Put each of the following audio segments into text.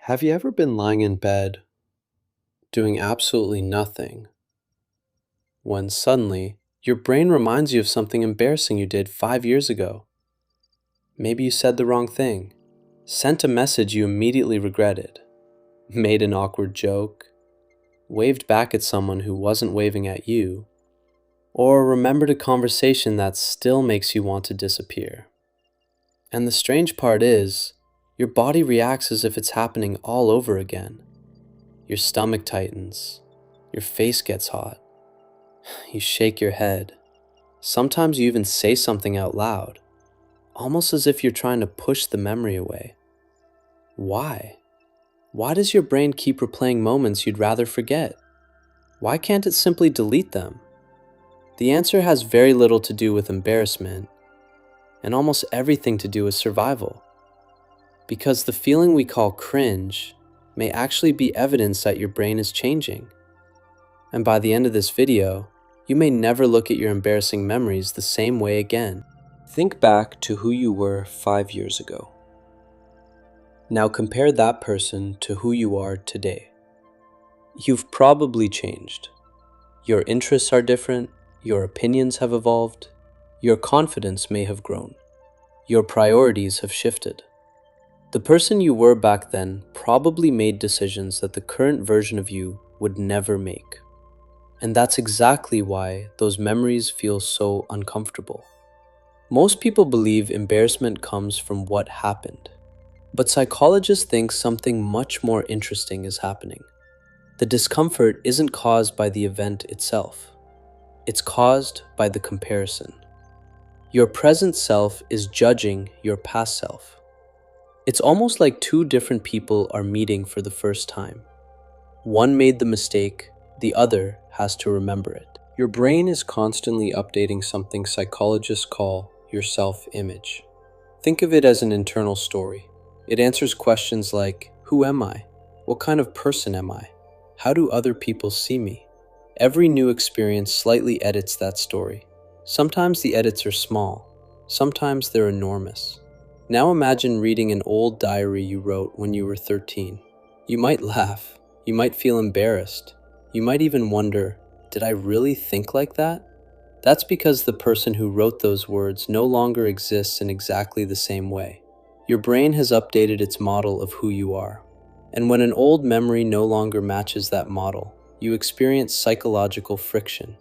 Have you ever been lying in bed, doing absolutely nothing, when suddenly your brain reminds you of something embarrassing you did 5 years ago? Maybe you said the wrong thing, sent a message you immediately regretted, made an awkward joke, waved back at someone who wasn't waving at you, or remembered a conversation that still makes you want to disappear. And the strange part is, your body reacts as if it's happening all over again. Your stomach tightens, your face gets hot, you shake your head. Sometimes you even say something out loud, almost as if you're trying to push the memory away. Why? Why does your brain keep replaying moments you'd rather forget? Why can't it simply delete them? The answer has very little to do with embarrassment and almost everything to do with survival. Because the feeling we call cringe may actually be evidence that your brain is changing. And by the end of this video, you may never look at your embarrassing memories the same way again. Think back to who you were 5 years ago. Now compare that person to who you are today. You've probably changed. Your interests are different, your opinions have evolved, your confidence may have grown, your priorities have shifted. The person you were back then probably made decisions that the current version of you would never make. And that's exactly why those memories feel so uncomfortable. Most people believe embarrassment comes from what happened, but psychologists think something much more interesting is happening. The discomfort isn't caused by the event itself. It's caused by the comparison. Your present self is judging your past self. It's almost like two different people are meeting for the first time. One made the mistake, the other has to remember it. Your brain is constantly updating something psychologists call your self-image. Think of it as an internal story. It answers questions like, who am I? What kind of person am I? How do other people see me? Every new experience slightly edits that story. Sometimes the edits are small, sometimes they're enormous. Now imagine reading an old diary you wrote when you were 13. You might laugh, you might feel embarrassed, you might even wonder, did I really think like that? That's because the person who wrote those words no longer exists in exactly the same way. Your brain has updated its model of who you are. And when an old memory no longer matches that model, you experience psychological friction.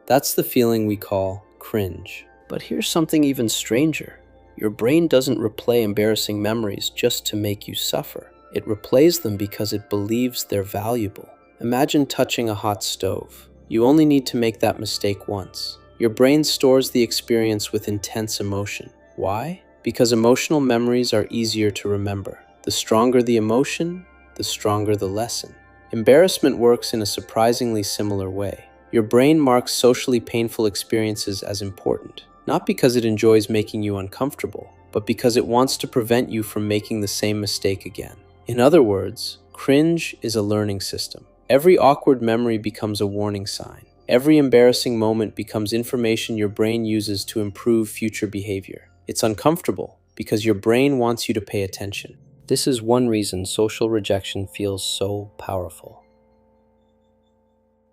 That's the feeling we call cringe. But here's something even stranger. Your brain doesn't replay embarrassing memories just to make you suffer. It replays them because it believes they're valuable. Imagine touching a hot stove. You only need to make that mistake once. Your brain stores the experience with intense emotion. Why? Because emotional memories are easier to remember. The stronger the emotion, the stronger the lesson. Embarrassment works in a surprisingly similar way. Your brain marks socially painful experiences as important, not because it enjoys making you uncomfortable, but because it wants to prevent you from making the same mistake again. In other words, cringe is a learning system. Every awkward memory becomes a warning sign. Every embarrassing moment becomes information your brain uses to improve future behavior. It's uncomfortable because your brain wants you to pay attention. This is one reason social rejection feels so powerful.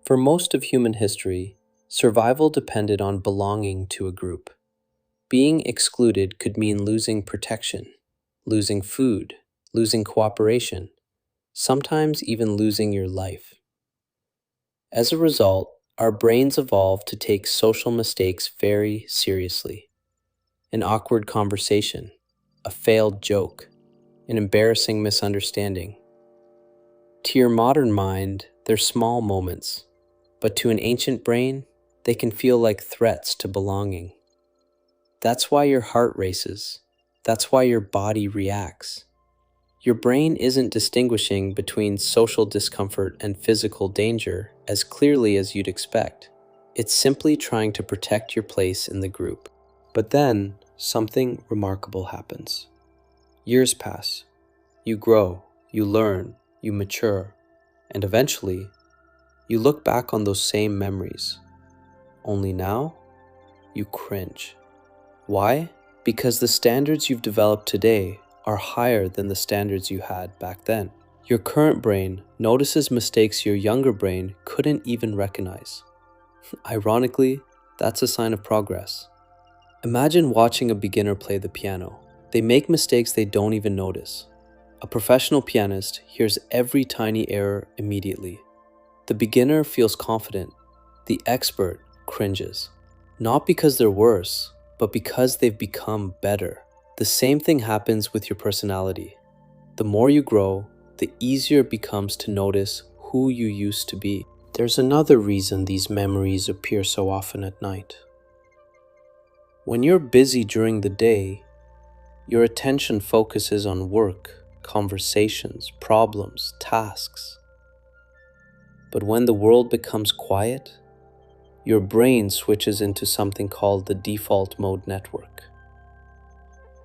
For most of human history, survival depended on belonging to a group. Being excluded could mean losing protection, losing food, losing cooperation, sometimes even losing your life. As a result, our brains evolved to take social mistakes very seriously. An awkward conversation, a failed joke, an embarrassing misunderstanding. To your modern mind, they're small moments, but to an ancient brain, they can feel like threats to belonging. That's why your heart races. That's why your body reacts. Your brain isn't distinguishing between social discomfort and physical danger as clearly as you'd expect. It's simply trying to protect your place in the group. But then, something remarkable happens. Years pass. You grow, you learn, you mature, and eventually, you look back on those same memories. Only now, you cringe. Why? Because the standards you've developed today are higher than the standards you had back then. Your current brain notices mistakes your younger brain couldn't even recognize. Ironically, that's a sign of progress. Imagine watching a beginner play the piano. They make mistakes they don't even notice. A professional pianist hears every tiny error immediately. The beginner feels confident. The expert cringes. Not because they're worse, but because they've become better. The same thing happens with your personality. The more you grow, the easier it becomes to notice who you used to be. There's another reason these memories appear so often at night. When you're busy during the day, your attention focuses on work, conversations, problems, tasks. But when the world becomes quiet, your brain switches into something called the default mode network.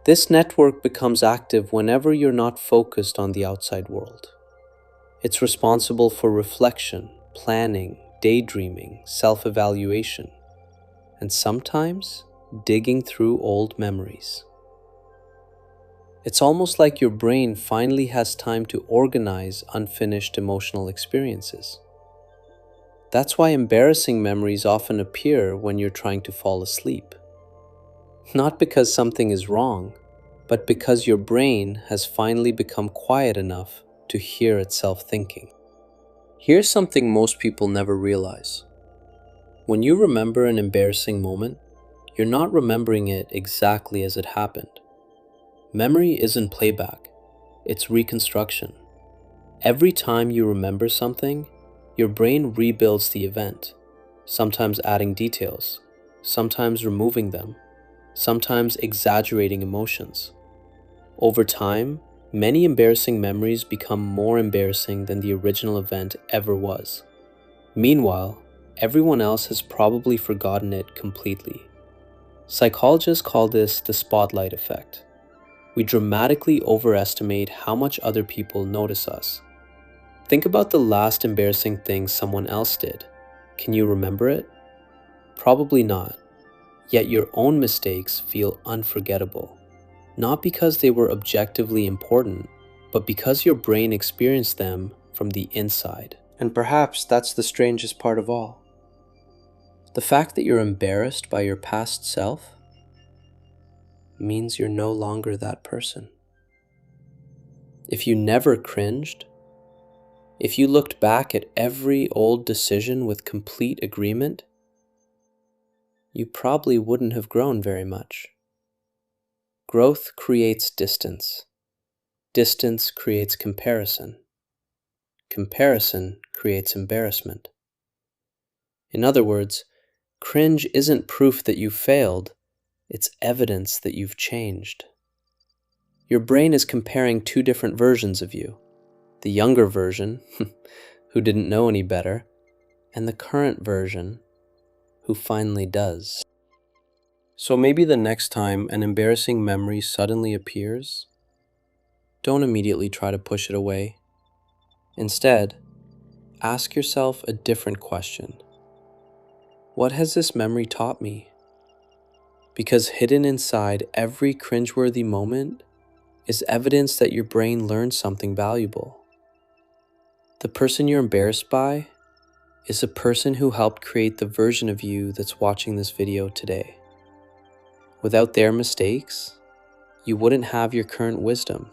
This network becomes active whenever you're not focused on the outside world. It's responsible for reflection, planning, daydreaming, self-evaluation, and sometimes digging through old memories. It's almost like your brain finally has time to organize unfinished emotional experiences. That's why embarrassing memories often appear when you're trying to fall asleep. Not because something is wrong, but because your brain has finally become quiet enough to hear itself thinking. Here's something most people never realize. When you remember an embarrassing moment, you're not remembering it exactly as it happened. Memory isn't playback, it's reconstruction. Every time you remember something, your brain rebuilds the event, sometimes adding details, sometimes removing them, sometimes exaggerating emotions. Over time, many embarrassing memories become more embarrassing than the original event ever was. Meanwhile, everyone else has probably forgotten it completely. Psychologists call this the spotlight effect. We dramatically overestimate how much other people notice us. Think about the last embarrassing thing someone else did. Can you remember it? Probably not. Yet your own mistakes feel unforgettable. Not because they were objectively important, but because your brain experienced them from the inside. And perhaps that's the strangest part of all. The fact that you're embarrassed by your past self means you're no longer that person. If you never cringed, if you looked back at every old decision with complete agreement, you probably wouldn't have grown very much. Growth creates distance. Distance creates comparison. Comparison creates embarrassment. In other words, cringe isn't proof that you failed, it's evidence that you've changed. Your brain is comparing two different versions of you. The younger version, who didn't know any better, and the current version, who finally does. So maybe the next time an embarrassing memory suddenly appears, don't immediately try to push it away. Instead, ask yourself a different question. What has this memory taught me? Because hidden inside every cringeworthy moment is evidence that your brain learned something valuable. The person you're embarrassed by is a person who helped create the version of you that's watching this video today. Without their mistakes, you wouldn't have your current wisdom.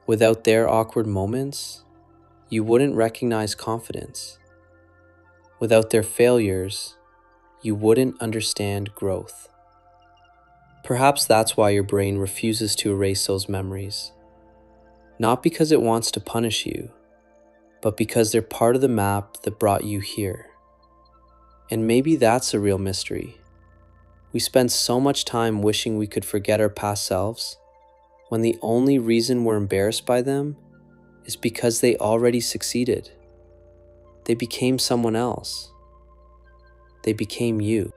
Without their awkward moments, you wouldn't recognize confidence. Without their failures, you wouldn't understand growth. Perhaps that's why your brain refuses to erase those memories. Not because it wants to punish you, but because they're part of the map that brought you here. And maybe that's a real mystery. We spend so much time wishing we could forget our past selves, when the only reason we're embarrassed by them is because they already succeeded. They became someone else. They became you.